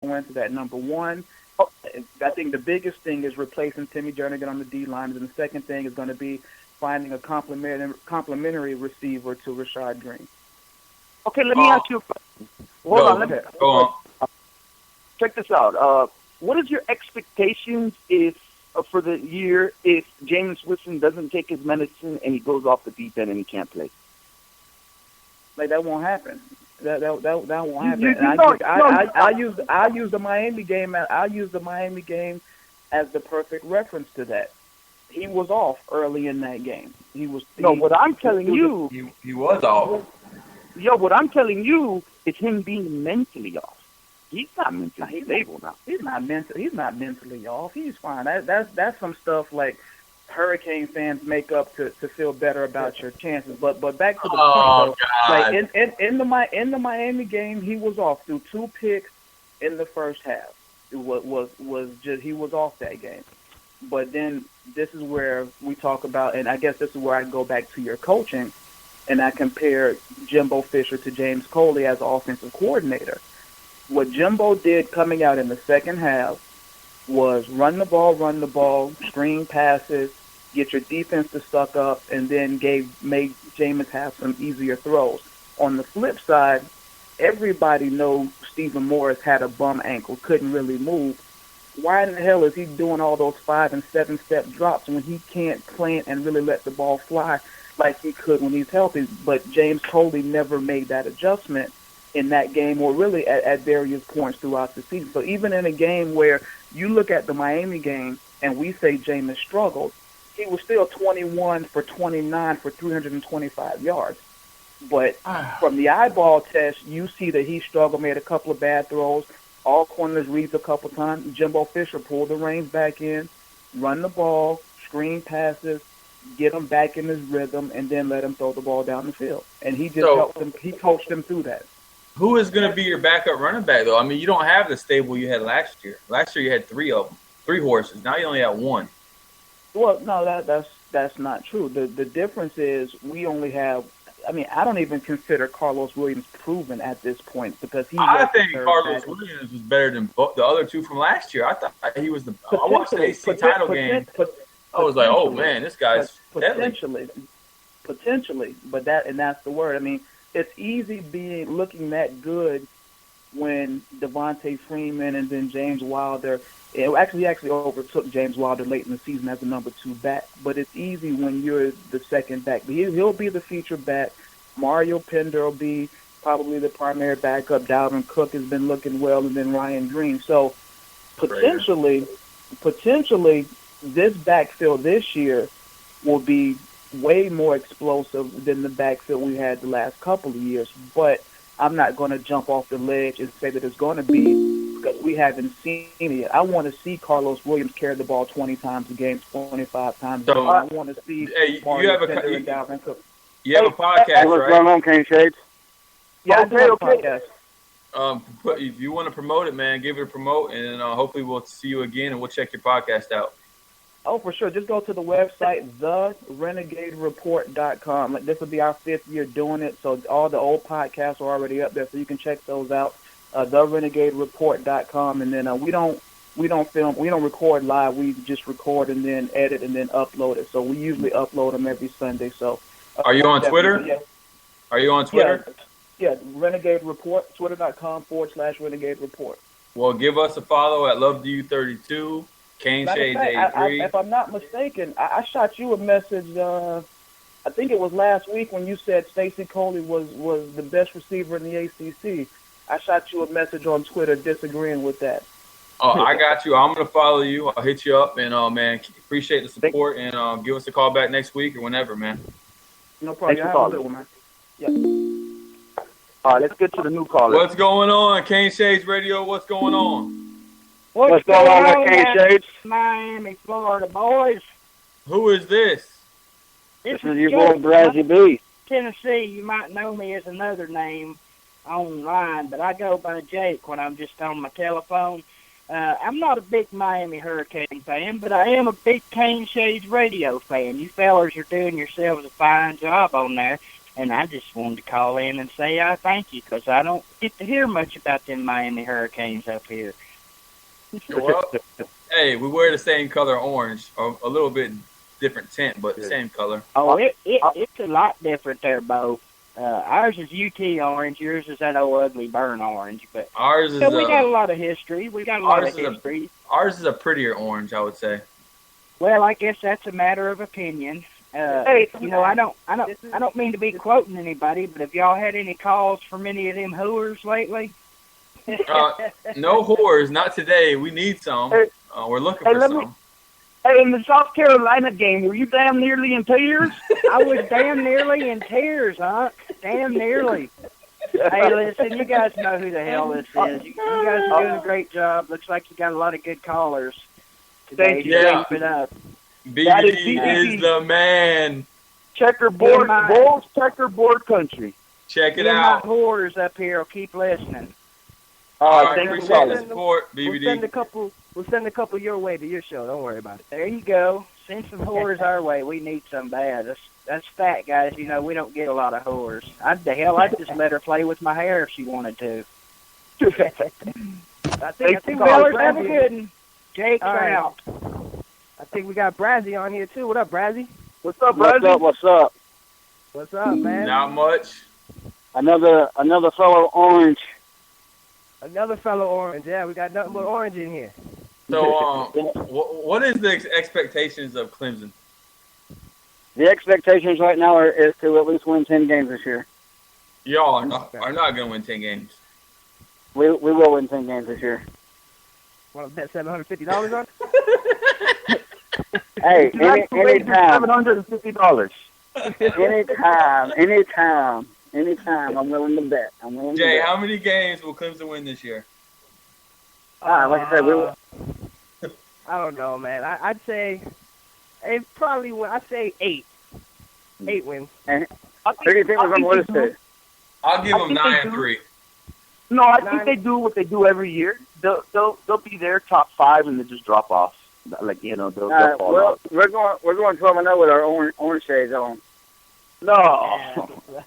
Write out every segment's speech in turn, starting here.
go into that. Number one, I think the biggest thing is replacing Timmy Jernigan on the D line, and the second thing is going to be finding a complementary receiver to Rashad Green. Okay, let me ask you a question. Hold on. Go on. Check this out. What is your expectations for the year if James Winston doesn't take his medicine and he goes off the deep end and he can't play? Like, that won't happen. That won't happen. I use the Miami game. I use the Miami game as the perfect reference to that. He was off early in that game. What I'm telling you, he was off. What I'm telling you is him being mentally off. He's not mentally stable now. He's not mentally off. He's fine. That's some stuff like Hurricane fans make up to feel better about your chances. But back to the point, though, like in the Miami game, he was off through 2 picks in the first half. It was just he was off that game. But then this is where we talk about, and I guess this is where I go back to your coaching, and I compare Jimbo Fisher to James Coley as offensive coordinator. What Jimbo did coming out in the second half was run the ball, screen passes, get your defense to suck up, and then made Jameis have some easier throws. On the flip side, everybody knows Stephen Morris had a bum ankle, couldn't really move. Why in the hell is he doing all those 5- and 7-step drops when he can't plant and really let the ball fly like he could when he's healthy? But James Coley never made that adjustment in that game, or really at various points throughout the season. So even in a game where you look at the Miami game and we say Jameis struggled, he was still 21 for 29 for 325 yards. But from the eyeball test, you see that he struggled, made a couple of bad throws, all corners reads a couple times. Jimbo Fisher pulled the reins back in, run the ball, screen passes, get him back in his rhythm, and then let him throw the ball down the field. And he just helped him. He coached him through that. Who is going to be your backup running back, though? I mean, you don't have the stable you had last year. Last year you had 3 of them, 3 horses. Now you only have 1. Well, no, that's not true. The difference is we only have. I mean, I don't even consider Carlos Williams proven at this point because I think Carlos Williams was better than the other 2 from last year. I thought he was I watched the AC title game. I was like, oh man, this guy's potentially. But that's the word. I mean, it's easy looking that good when Devontae Freeman and then James Wilder. He actually overtook James Wilder late in the season as the number 2 back. But it's easy when you're the second back. He'll be the feature back. Mario Pender will be probably the primary backup. Dalvin Cook has been looking well, and then Ryan Green. So potentially, this backfield this year will be way more explosive than the backfield we had the last couple of years. But I'm not going to jump off the ledge and say that it's going to be, because we haven't seen it yet. I want to see Carlos Williams carry the ball 20 times a game, 25 times a game. I want to see Mario Pender and Dalvin Cook. You have a podcast, what's going on, Kane Shades? Yeah, I do have a podcast. If you want to promote it, man, give it a promote, and hopefully we'll see you again, and we'll check your podcast out. Oh, for sure. Just go to the website, therenegadereport.com. This will be our 5th year doing it, so all the old podcasts are already up there, so you can check those out. Therenegadereport.com, and then we don't film, we don't record live. We just record and then edit and then upload it. So we usually upload them every Sunday. So are you on Twitter? Yeah. Are you on Twitter? Yeah, Renegade Report, twitter.com/Renegade Report. Well, give us a follow at LoveDU32. Kane Shades A3. If I'm not mistaken, I shot you a message. I think it was last week when you said Stacey Coley was the best receiver in the ACC. I shot you a message on Twitter disagreeing with that. Oh, I got you. I'm going to follow you. I'll hit you up. And, man, appreciate the support. And give us a call back next week or whenever, man. No problem. Thanks for calling, man. Yeah. All right, let's get to the new caller. What's going on? Kane Shades Radio, what's going on? What's going on with Kane Shades? Miami, Florida, boys. Who is this? This is your boy, Brazzy B. Tennessee. You might know me as another name online, but I go by Jake when I'm just on my telephone. I'm not a big Miami Hurricane fan, but I am a big Kane Shades Radio fan. You fellas are doing yourselves a fine job on there, And I just wanted to call in and say I thank you because I don't get to hear much about them Miami Hurricanes up here. Well, hey, we wear the same color orange, or a little bit different tint, but the same color. Oh, it's a lot different there, Bo. Ours is UT orange. Yours is that old ugly burn orange. But ours is. So we got a lot of history. We got a lot of history. Ours is a prettier orange, I would say. Well, I guess that's a matter of opinion. Hey, you know, I don't mean to be quoting anybody, but have y'all had any calls from any of them whores lately? No whores, not today. We need some. We're looking for some. Hey, in the South Carolina game, were you damn nearly in tears? I was damn nearly in tears, Unc. Damn nearly. Hey, listen, you guys know who the hell this is. You guys are doing a great job. Looks like you got a lot of good callers today. Thank you. Yeah. Keep it up. BBD is the man. Checkerboard, Bulls checkerboard country. Check it out. out. My whores up here will keep listening. All right, appreciate the support, BBD. We'll send a couple your way to your show. Don't worry about it. There you go. Send some whores our way. We need some bad. That's fat, guys. You know, we don't get a lot of whores. I'd just let her play with my hair if she wanted to. I think Bellers, have a good one. Jake's out. I think we got Brazzy on here, too. What up, Brazzy? What's up, Brazzy? What's up? What's up, man? Not much. Another fellow orange. Another fellow orange. Yeah, we got nothing but orange in here. So, what is the expectations of Clemson? The expectations right now is to at least win 10 games this year. Y'all are not going to win 10 games. We will win 10 games this year. Want to bet $750 on? Hey, anytime. $750. Anytime. I'm willing to bet. Jay, how many games will Clemson win this year? Like I said, we will. I don't know, man. I'd say it probably. I'd say 8. 8 wins. And who do you think we're going to lose to? I'll give them 9-3. No, I think they do what they do every year. They'll be there top 5 and then just drop off. Like, you know, they'll fall off. We're going 12-0 with our orange shades on. No.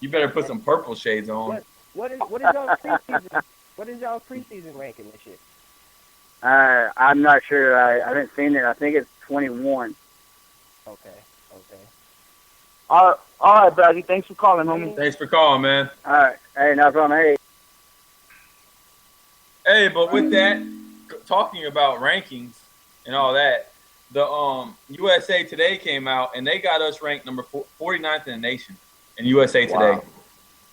You better put some purple shades on. What is y'all's preseason? What is y'all's preseason ranking this year? I'm not sure. I haven't seen it. I think it's 21. Okay. All right, Bradley. Thanks for calling, homie. Thanks for calling, man. All right. Hey, no problem. Hey, but with that, talking about rankings and all that, the USA Today came out and they got us ranked number 49th in the nation in USA Today.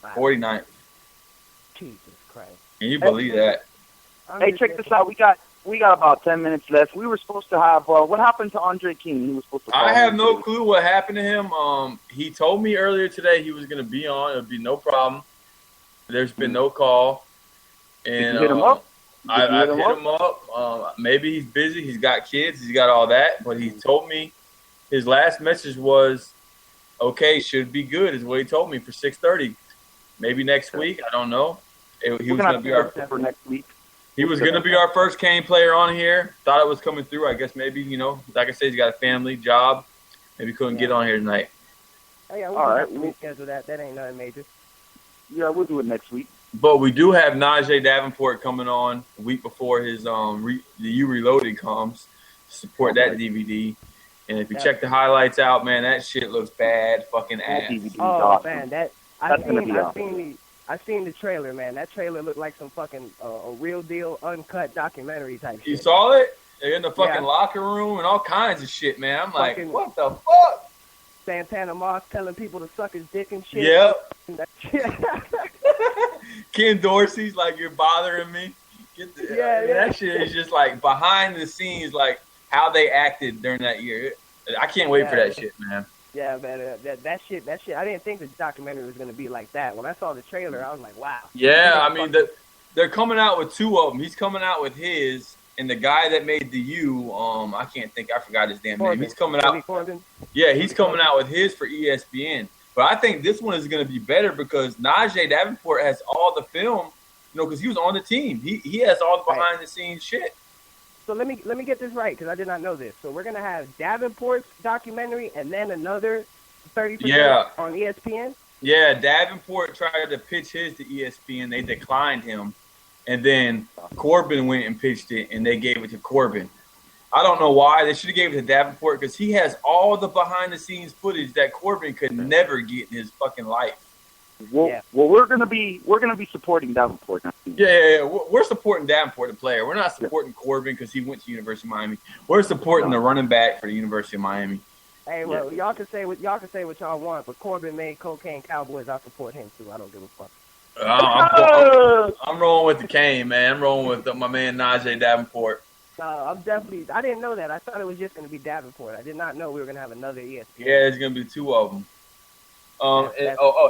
Wow. 49th. Jesus Christ. Can you believe that? Hey, check this out. We got about 10 minutes left. We were supposed to have what happened to Andre King? He was supposed to. I have no clue what happened to him. He told me earlier today he was going to be on. It would be no problem. There's been no call. And did you hit him up? I hit him up. Maybe he's busy. He's got kids. He's got all that. But he told me his last message was, "Okay, should be good," is what he told me for 6:30. Maybe next week. I don't know. He was going to be our for next week. He was going to be our first Kane player on here. Thought it was coming through. I guess maybe, like I said, he's got a family, job. Maybe couldn't get on here tonight. Oh, yeah, we'll schedule that. That ain't nothing major. Yeah, we'll do it next week. But we do have Najee Davenport coming on a week before his the U Reloaded comes to support that DVD. And if you check the highlights out, man, that shit looks bad, fucking ass. Awesome. Man, I've seen the trailer, man. That trailer looked like some fucking a real deal, uncut documentary type shit. You saw it? They're in the fucking locker room and all kinds of shit, man. I'm like, what the fuck? Santana Moss telling people to suck his dick and shit. Yep. Ken Dorsey's like, you're bothering me. That shit is just like behind the scenes, like how they acted during that year. I can't wait for that shit, man. Yeah, man, that shit. I didn't think the documentary was going to be like that. When I saw the trailer, I was like, wow. Yeah, I mean, they're coming out with 2 of them. He's coming out with his, and the guy that made the U, I forgot his damn name. He's coming out. Yeah, he's coming out with his for ESPN. But I think this one is going to be better because Najee Davenport has all the film, because he was on the team. He has all the behind-the-scenes shit. So let me get this right because I did not know this. So we're gonna have Davenport's documentary and then another 30% on ESPN. Yeah, Davenport tried to pitch his to ESPN. They declined him. And then Corbin went and pitched it, and they gave it to Corbin. I don't know why. They should have gave it to Davenport because he has all the behind-the-scenes footage that Corbin could never get in his fucking life. Well, we're gonna be supporting Davenport. Yeah. We're supporting Davenport, the player. We're not supporting Corbin because he went to University of Miami. We're supporting the running back for the University of Miami. Hey, well, y'all can say what y'all want, but Corbin made Cocaine Cowboys. I support him too. I don't give a fuck. I'm rolling with the Cane, man. I'm rolling with my man Najee Davenport. I didn't know that. I thought it was just going to be Davenport. I did not know we were going to have another ESPN. Yeah, there's going to be two of them.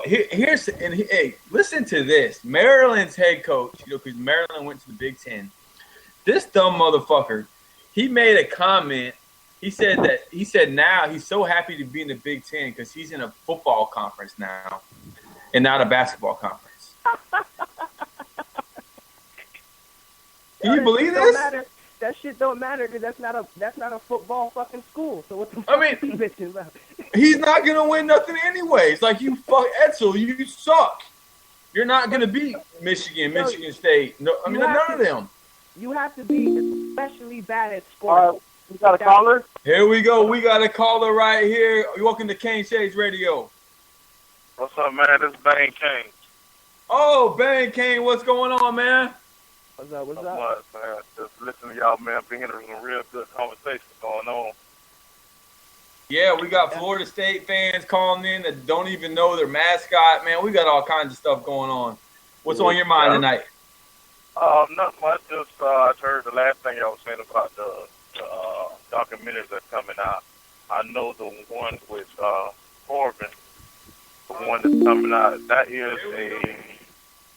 Hey, listen to this. Maryland's head coach, because Maryland went to the Big Ten. This dumb motherfucker, he made a comment. He said now he's so happy to be in the Big Ten because he's in a football conference now and not a basketball conference. Can you believe this? That shit don't matter because that's not a football fucking school. So what the fuck are you bitching about? He's not gonna win nothing anyways. Like you Edsel, you suck. You're not gonna beat Michigan State. No, none of them. You have to be especially bad at sports. We got a caller? Here we go. We got a caller right here. You're welcome to Kane Shades Radio. What's up, man? This is Bang Kane. Oh, Bang Kane, what's going on, man? What's up? Not much, man. Just listening to y'all, man. Been hearing some real good conversations going on. Yeah, we got Florida State fans calling in that don't even know their mascot. Man, we got all kinds of stuff going on. What's on your mind tonight? Not much. Just I heard the last thing y'all was saying about the documentaries that's coming out. I know the one with Corbin, the one that's coming out. That is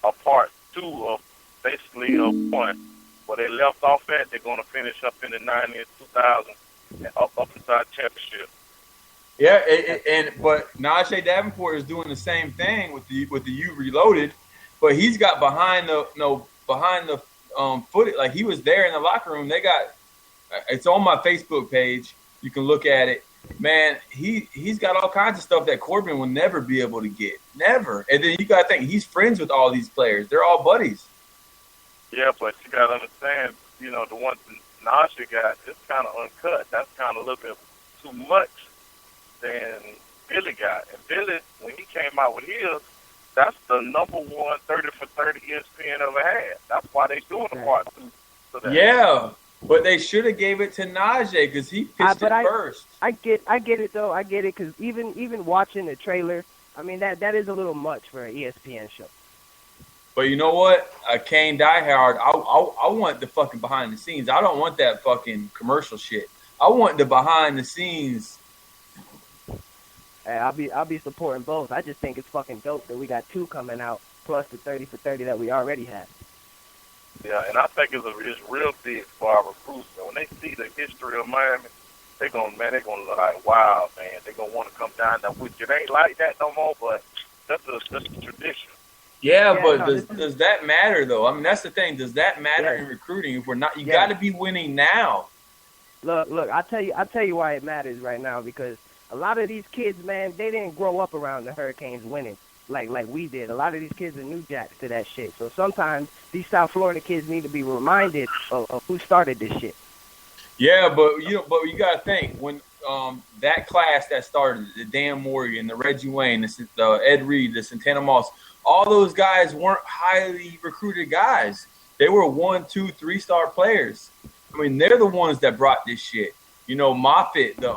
a part 2 of basically a one where they left off at. They're going to finish up in the 90s, 2000, and up inside championship. Yeah, but Najee Davenport is doing the same thing with the U Reloaded, but he's got behind the footage. Like he was there in the locker room. They got it's on my Facebook page. You can look at it. Man, he's got all kinds of stuff that Corbin will never be able to get. Never. And then you got to think he's friends with all these players. They're all buddies. Yeah, but you got to understand, the one Najee got, it's kind of uncut. That's kind of a little bit too much than Billy got. And Billy, when he came out with his, that's the number 1 30 for 30 ESPN ever had. That's why they doing the part 2. So yeah, but they should have gave it to Najee because he pitched first. I get it though. I get it because even watching the trailer, that is a little much for an ESPN show. But you know what? A Kane diehard, I want the fucking behind the scenes. I don't want that fucking commercial shit. I want the behind the scenes. Hey, I'll be supporting both. I just think it's fucking dope that we got 2 coming out plus the 30 for 30 that we already had. Yeah, and I think it's real big for our recruits. When they see the history of Miami, they're gonna look like, wow, man. They're gonna want to come down there. Which it ain't like that no more, but that's a tradition. Yeah, but does that matter though? That's the thing. Does that matter in recruiting? If we're not, you got to be winning now. Look. I'll tell you why it matters right now because a lot of these kids, man, they didn't grow up around the Hurricanes winning like we did. A lot of these kids are new jacks to that shit. So sometimes these South Florida kids need to be reminded of who started this shit. Yeah, but you got to think when that class that started, the Dan Morgan, the Reggie Wayne, the Ed Reed, the Santana Moss. All those guys weren't highly recruited guys. They were 1, 2, 3-star players. They're the ones that brought this shit. Moffitt, the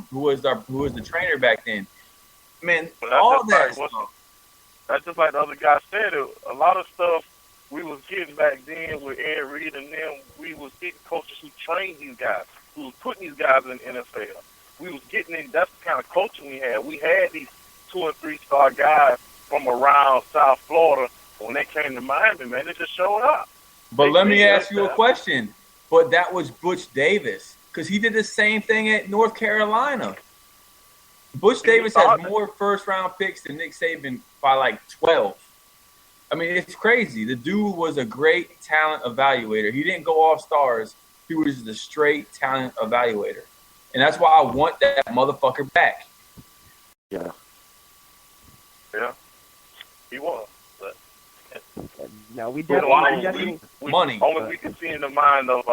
who was the trainer back then. Man, all that stuff. That's just like the other guy said. A lot of stuff we was getting back then with Ed Reed and them. We was getting coaches who trained these guys, who was putting these guys in the NFL. We was getting in. That's the kind of coaching we had. We had these 2 and 3-star guys from around South Florida. When they came to Miami, man, they just showed up. But let me ask you a question. But that was Butch Davis because he did the same thing at North Carolina. Butch Davis has more first-round picks than Nick Saban by like 12. It's crazy. The dude was a great talent evaluator. He didn't go off stars. He was just a straight talent evaluator. And that's why I want that motherfucker back. Yeah. Yeah. He was. But, No, we But definitely money. only we can see in the mind of